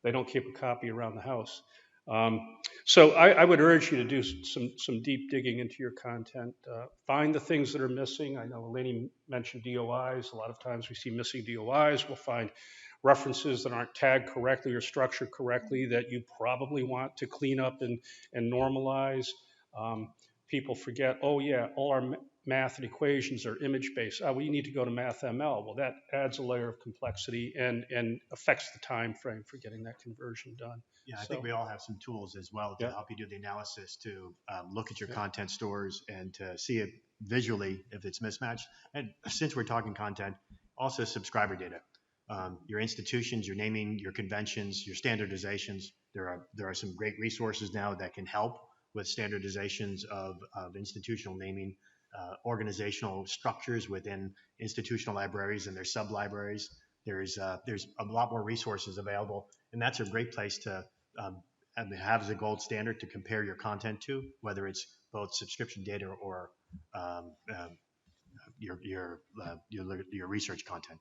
they don't keep a copy around the house. So I would urge you to do some deep digging into your content. Find the things that are missing. I know Eleni mentioned DOIs. A lot of times we see missing DOIs. We'll find references that aren't tagged correctly or structured correctly that you probably want to clean up and normalize. People forget, oh yeah, all our math and equations are image-based. We need to go to MathML. Well, that adds a layer of complexity and affects the time frame for getting that conversion done. Yeah, I think we all have some tools as well to help you do the analysis, to look at your content stores and to see it visually if it's mismatched. And since we're talking content, also subscriber data. Your institutions, your naming, your conventions, your standardizations. There are some great resources now that can help with standardizations of institutional naming, organizational structures within institutional libraries and their sub-libraries. There's a lot more resources available, and that's a great place to have as a gold standard to compare your content to, whether it's both subscription data or your research content.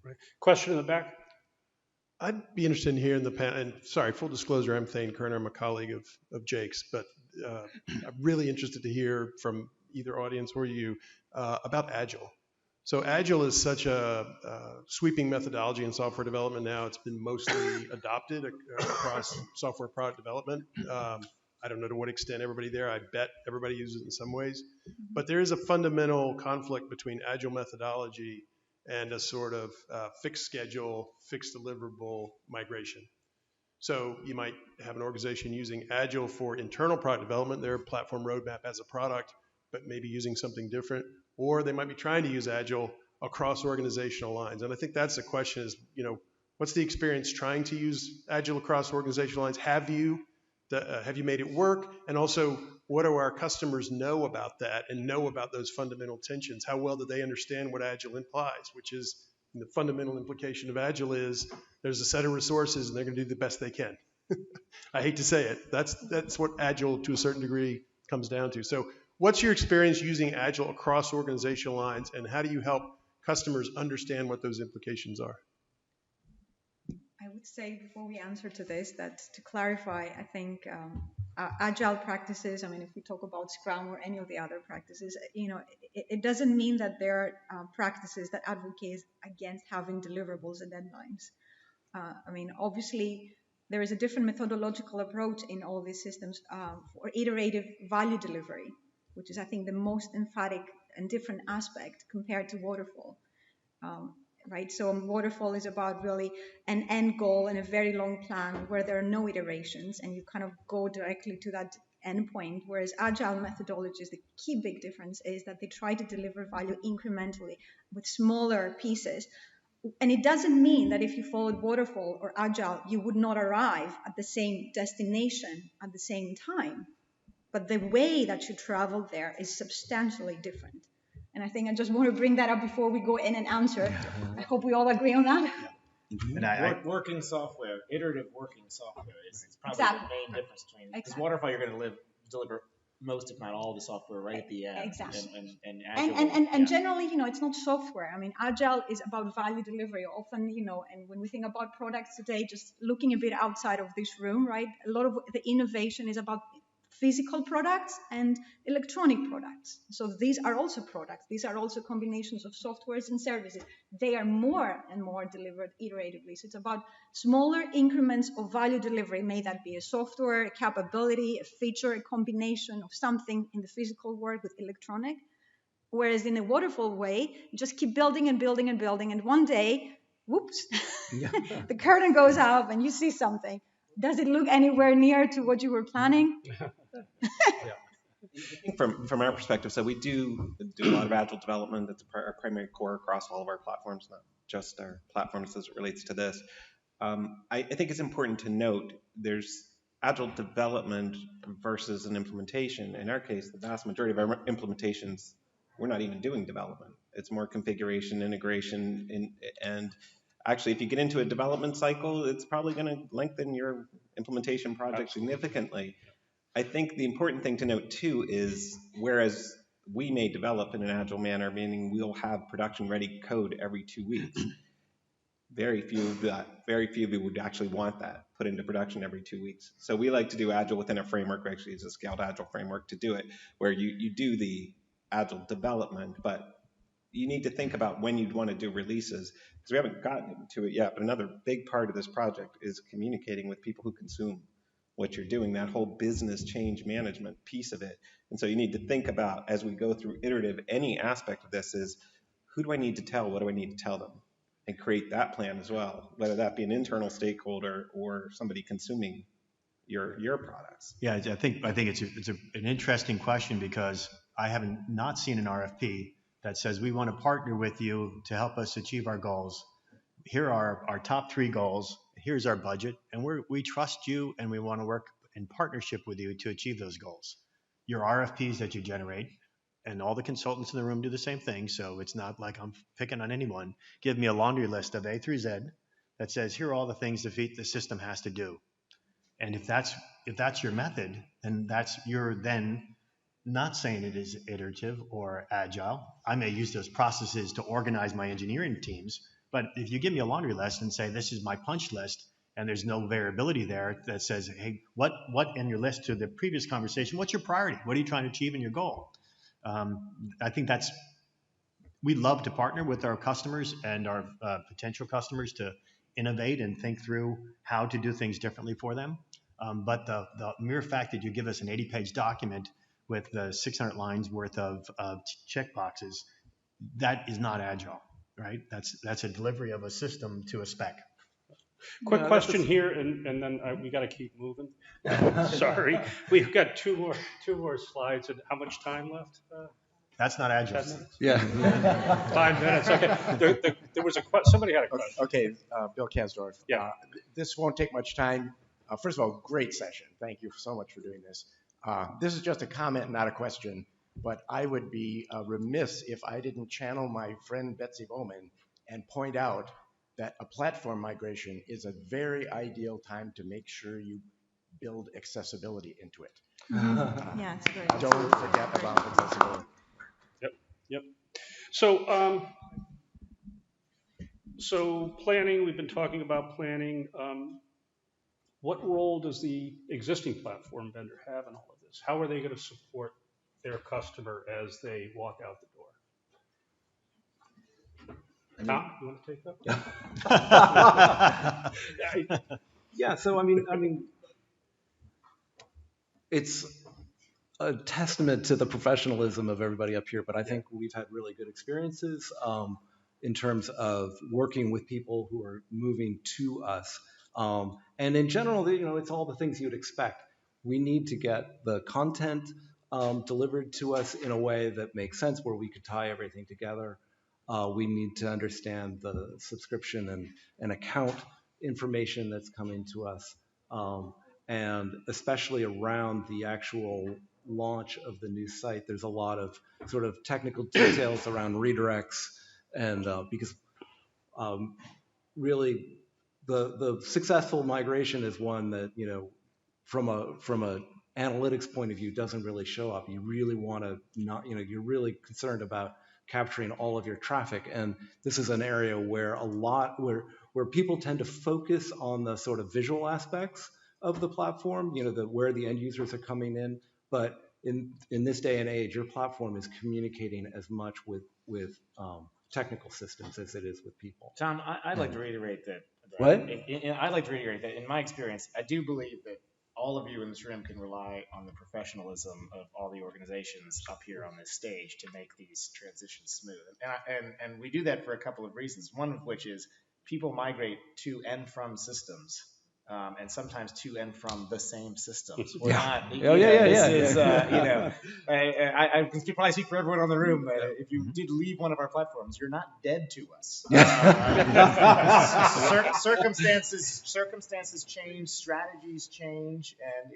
Right. Question in the back? I'd be interested in hearing the panel, and sorry, full disclosure, I'm Thane Kerner, I'm a colleague of Jake's, but I'm really interested to hear from either audience or you about Agile. So Agile is such a sweeping methodology in software development now. It's been mostly adopted across software product development. I don't know to what extent everybody there, I bet everybody uses it in some ways, but there is a fundamental conflict between Agile methodology and a sort of fixed schedule, fixed deliverable migration. So you might have an organization using Agile for internal product development, their platform roadmap as a product, but maybe using something different, or they might be trying to use Agile across organizational lines. And I think that's the question is, what's the experience trying to use Agile across organizational lines? Have you made it work? And also, what do our customers know about that and know about those fundamental tensions? How well do they understand what Agile implies, which is the fundamental implication of Agile is there's a set of resources and they're going to do the best they can. I hate to say it. That's what Agile to a certain degree comes down to. So what's your experience using Agile across organizational lines, and how do you help customers understand what those implications are? I would say before we answer to this, that to clarify, I think agile practices, I mean, if we talk about Scrum or any of the other practices, it doesn't mean that there are practices that advocate against having deliverables and deadlines. I mean, obviously, there is a different methodological approach in all these systems for iterative value delivery, which is, I think, the most emphatic and different aspect compared to Waterfall. Right, so Waterfall is about really an end goal and a very long plan where there are no iterations and you kind of go directly to that end point, whereas Agile methodologies, the key big difference is that they try to deliver value incrementally with smaller pieces. And it doesn't mean that if you followed Waterfall or Agile, you would not arrive at the same destination at the same time. But the way that you travel there is substantially different. And I think I just want to bring that up before we go in and answer. I hope we all agree on that. And working software, iterative working software is probably Exactly. the main difference between, because Waterfall, you're going to deliver most, if not all, the software right at the end. Exactly. And Agile, and generally, it's not software. I mean, Agile is about value delivery. Often, and when we think about products today, just looking a bit outside of this room, right? A lot of the innovation is about physical products and electronic products. So these are also products. These are also combinations of softwares and services. They are more and more delivered iteratively. So it's about smaller increments of value delivery. May that be a software, a capability, a feature, a combination of something in the physical world with electronic. Whereas in a waterfall way, you just keep building and building and building. And one day, whoops, the curtain goes up and you see something. Does it look anywhere near to what you were planning? I think from our perspective, so we do a lot of Agile development. That's our primary core across all of our platforms, not just our platforms as it relates to this. I think it's important to note there's Agile development versus an implementation. In our case, the vast majority of our implementations, we're not even doing development. It's more configuration, integration, and actually, if you get into a development cycle, it's probably going to lengthen your implementation project significantly. I think the important thing to note too is whereas we may develop in an agile manner, meaning we'll have production ready code every 2 weeks, very few of you would actually want that put into production every 2 weeks. So we like to do agile within a framework. Actually, it's a scaled agile framework to do it, where you do the agile development, but you need to think about when you'd want to do releases, because we haven't gotten into it yet. But another big part of this project is communicating with people who consume what you're doing, that whole business change management piece of it. And so you need to think about, as we go through iterative, any aspect of this is, who do I need to tell? What do I need to tell them? And create that plan as well, whether that be an internal stakeholder or somebody consuming your products. Yeah, I think it's an interesting question, because I haven't not seen an RFP that says we want to partner with you to help us achieve our goals. Here are our top 3 goals. Here's our budget, and we trust you, and we want to work in partnership with you to achieve those goals. Your RFPs that you generate, and all the consultants in the room do the same thing, so it's not like I'm picking on anyone. Give me a laundry list of A through Z that says, here are all the things the system has to do. And if that's your method, then you're then not saying it is iterative or agile. I may use those processes to organize my engineering teams, But if you give me a laundry list and say, this is my punch list, and there's no variability there that says, hey, what in your list to the previous conversation, what's your priority? What are you trying to achieve in your goal? I think we love to partner with our customers and our potential customers to innovate and think through how to do things differently for them. But the mere fact that you give us an 80-page document with 600 lines worth of check boxes, that is not agile, right? That's a delivery of a system to a spec. Quick question here, and then we got to keep moving. Sorry, we've got two more slides. And how much time left? That's not agile. 10 minutes? Yeah. 5 minutes. Okay. There was somebody had a question. Okay, Bill Kansdorf. Yeah. This won't take much time. First of all, great session. Thank you so much for doing this. This is just a comment, not a question, but I would be remiss if I didn't channel my friend Betsy Bowman and point out that a platform migration is a very ideal time to make sure you build accessibility into it. Yeah, it's great. Don't forget about accessibility. Yep. So planning, we've been talking about planning. What role does the existing platform vendor have in all of this? How are they going to support their customer as they walk out the door? Tom, you want to take that? Yeah. So I mean, it's a testament to the professionalism of everybody up here, but I think we've had really good experiences in terms of working with people who are moving to us. And in general, it's all the things you'd expect. We need to get the content delivered to us in a way that makes sense, where we could tie everything together. We need to understand the subscription and account information that's coming to us. And especially around the actual launch of the new site, there's a lot of sort of technical details around redirects, and because really the successful migration is one that, from a analytics point of view, doesn't really show up. You really want to not, you're really concerned about capturing all of your traffic, and this is an area where where people tend to focus on the sort of visual aspects of the platform, where the end users are coming in. But in this day and age, your platform is communicating as much with technical systems as it is with people. Tom, I'd like to reiterate that. What? I'd like to reiterate that in my experience, I do believe that all of you in this room can rely on the professionalism of all the organizations up here on this stage to make these transitions smooth. And we do that for a couple of reasons. One of which is people migrate to and from systems. And sometimes to and from the same systems. We're not. I can probably speak for everyone in the room. If you did leave one of our platforms, you're not dead to us. Circumstances change, strategies change, and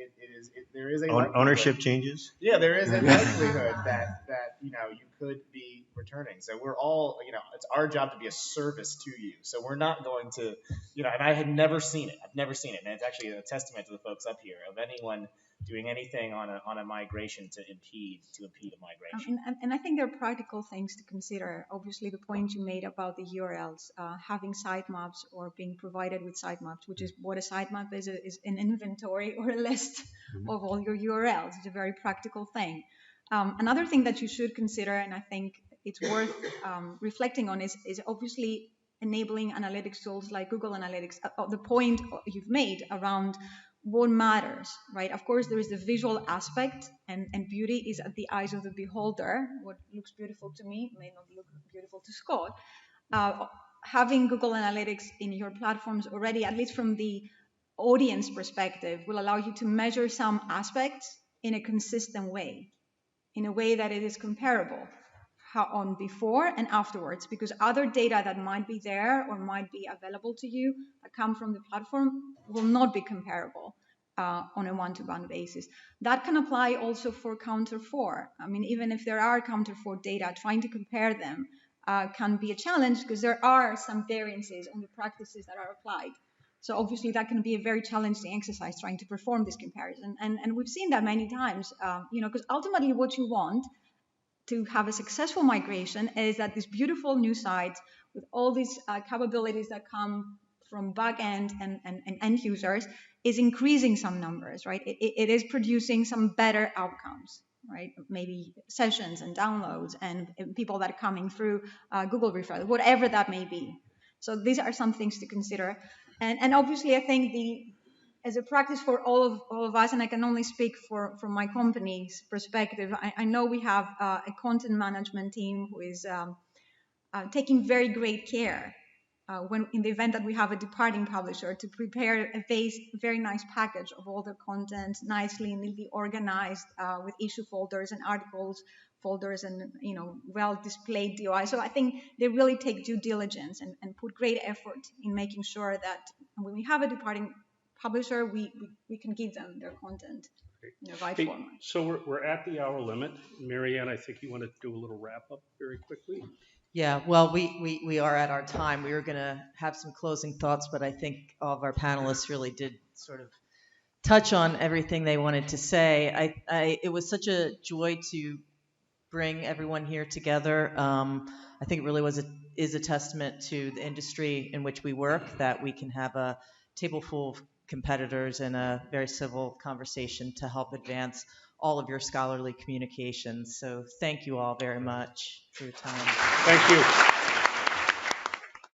there is a ownership changes. Yeah, there is a likelihood that you could be returning. So we're all, it's our job to be a service to you. So we're not going to, and I had never seen it. I've never seen it, and it's actually a testament to the folks up here of anyone doing anything on a migration to impede a migration. And I think there are practical things to consider. Obviously, the point you made about the URLs, having sitemaps or being provided with sitemaps, which is what a sitemap is an inventory or a list of all your URLs. It's a very practical thing. Another thing that you should consider, and I think it's worth reflecting on, is obviously enabling analytics tools like Google Analytics. The point you've made around what matters, right? Of course, there is the visual aspect, and beauty is at the eyes of the beholder. What looks beautiful to me may not look beautiful to Scott. Having Google Analytics in your platforms already, at least from the audience perspective, will allow you to measure some aspects in a consistent way, in a way that it is comparable on before and afterwards, because other data that might be there or might be available to you that come from the platform will not be comparable on a one-to-one basis. That can apply also for Counter 4. I mean, even if there are Counter 4 data, trying to compare them can be a challenge because there are some variances on the practices that are applied. So obviously that can be a very challenging exercise trying to perform this comparison. And we've seen that many times, because ultimately what you want to have a successful migration is that these beautiful new sites with all these capabilities that come from back end and end users, is increasing some numbers, right? It is producing some better outcomes, right? Maybe sessions and downloads and people that are coming through Google referrals, whatever that may be. So these are some things to consider. And obviously, I think as a practice for all of us, and I can only speak from my company's perspective, I know we have a content management team who is taking very great care when in the event that we have a departing publisher to prepare a very nice package of all the content, nicely and neatly organized with issue folders and articles folders and well displayed DOI. So I think they really take due diligence and put great effort in making sure that when we have a departing publisher, we can give them their content in the right format. So we're at the hour limit. Marianne, I think you want to do a little wrap up very quickly. Yeah, well, we are at our time. We were going to have some closing thoughts, but I think all of our panelists really did sort of touch on everything they wanted to say. It was such a joy to bring everyone here together. I think it really is a testament to the industry in which we work that we can have a table full of competitors and a very civil conversation to help advance all of your scholarly communications. So thank you all very much for your time. Thank you.